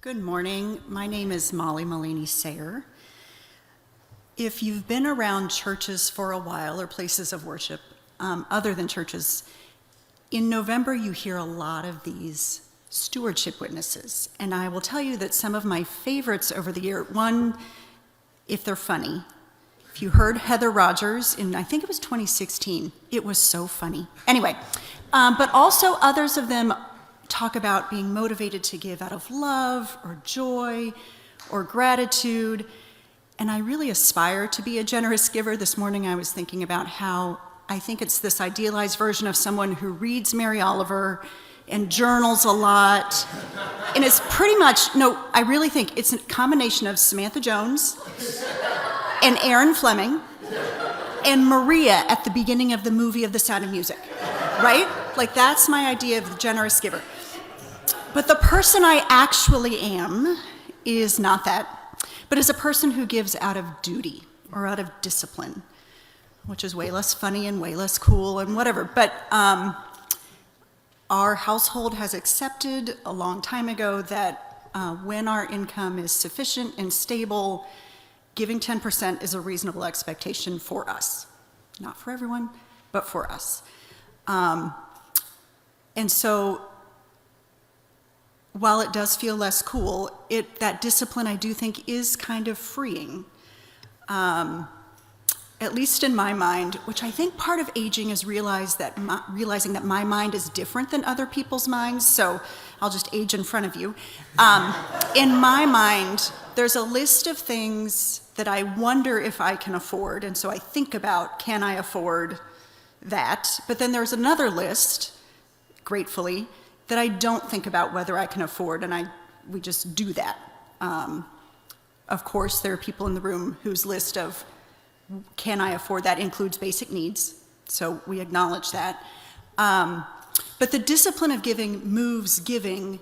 Good morning. My name is Molly Sayre. If you've been around churches for a while or places of worship other than churches, in November you hear a lot of these stewardship witnesses. And I will tell you that some of my favorites over the year, one, if they're funny, if you heard Heather Rogers in, I think it was 2016, it was so funny. Anyway, but also others of them talk about being motivated to give out of love or joy or gratitude. And I really aspire to be a generous giver. This morning I was thinking about how I think it's this idealized version of someone who reads Mary Oliver and journals a lot. And it's pretty much, no, I really think it's a combination of Samantha Jones and Aaron Fleming and Maria at the beginning of the movie of The Sound of Music, right? Like that's my idea of the generous giver. But the person I actually am is not that, but is a person who gives out of duty or out of discipline, which is way less funny and way less cool and whatever. But our household has accepted a long time ago that when our income is sufficient and stable, giving 10% is a reasonable expectation for us. Not for everyone, but for us. And so while it does feel less cool, that discipline I do think is kind of freeing. At least in my mind, which I think part of aging is realizing that my mind is different than other people's minds, so I'll just age in front of you. In my mind, there's a list of things that I wonder if I can afford, and so I think about, can I afford that? But then there's another list, gratefully, that I don't think about whether I can afford, and we just do that. Of course, there are people in the room whose list of can I afford that includes basic needs, so we acknowledge that. But the discipline of giving moves giving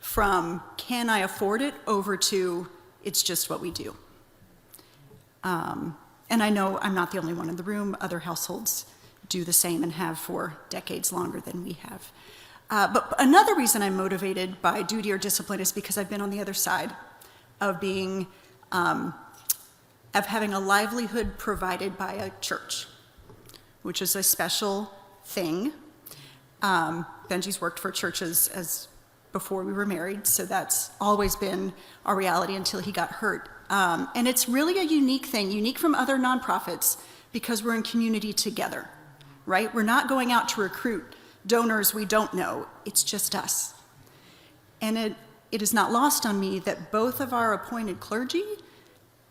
from can I afford it over to it's just what we do. And I know I'm not the only one in the room. Other households do the same and have for decades longer than we have. But another reason I'm motivated by duty or discipline is because I've been on the other side of being, of having a livelihood provided by a church, which is a special thing. Benji's worked for churches as before we were married, so that's always been our reality until he got hurt. And it's really a unique thing, unique from other nonprofits, because we're in community together, right? We're not going out to recruit donors we don't know, it's just us. And it is not lost on me that both of our appointed clergy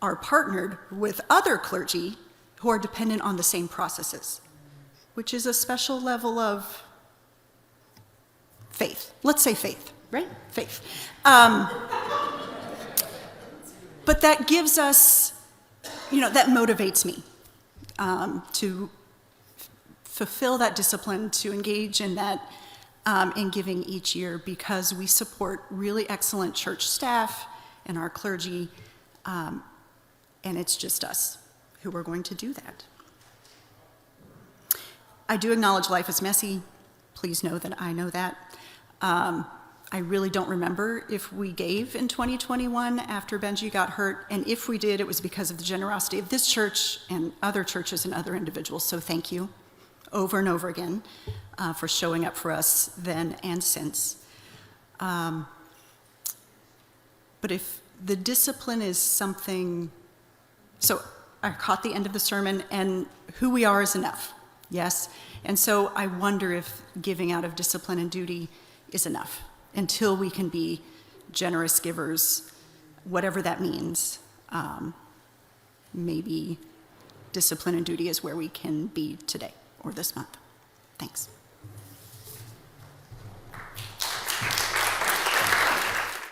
are partnered with other clergy who are dependent on the same processes, which is a special level of faith. Let's say faith, right? Faith. But that gives us, that motivates me to fulfill that discipline, to engage in that in giving each year, because we support really excellent church staff and our clergy, and it's just us who are going to do that. I do acknowledge life is messy. Please know that I know that. I really don't remember if we gave in 2021 after Benji got hurt, and if we did, it was because of the generosity of this church and other churches and other individuals, so thank you over and over again for showing up for us then and since. But if the discipline is something, so I caught the end of the sermon, and who we are is enough, yes? And so I wonder if giving out of discipline and duty is enough until we can be generous givers, whatever that means. Maybe discipline and duty is where we can be today or this month. Thanks.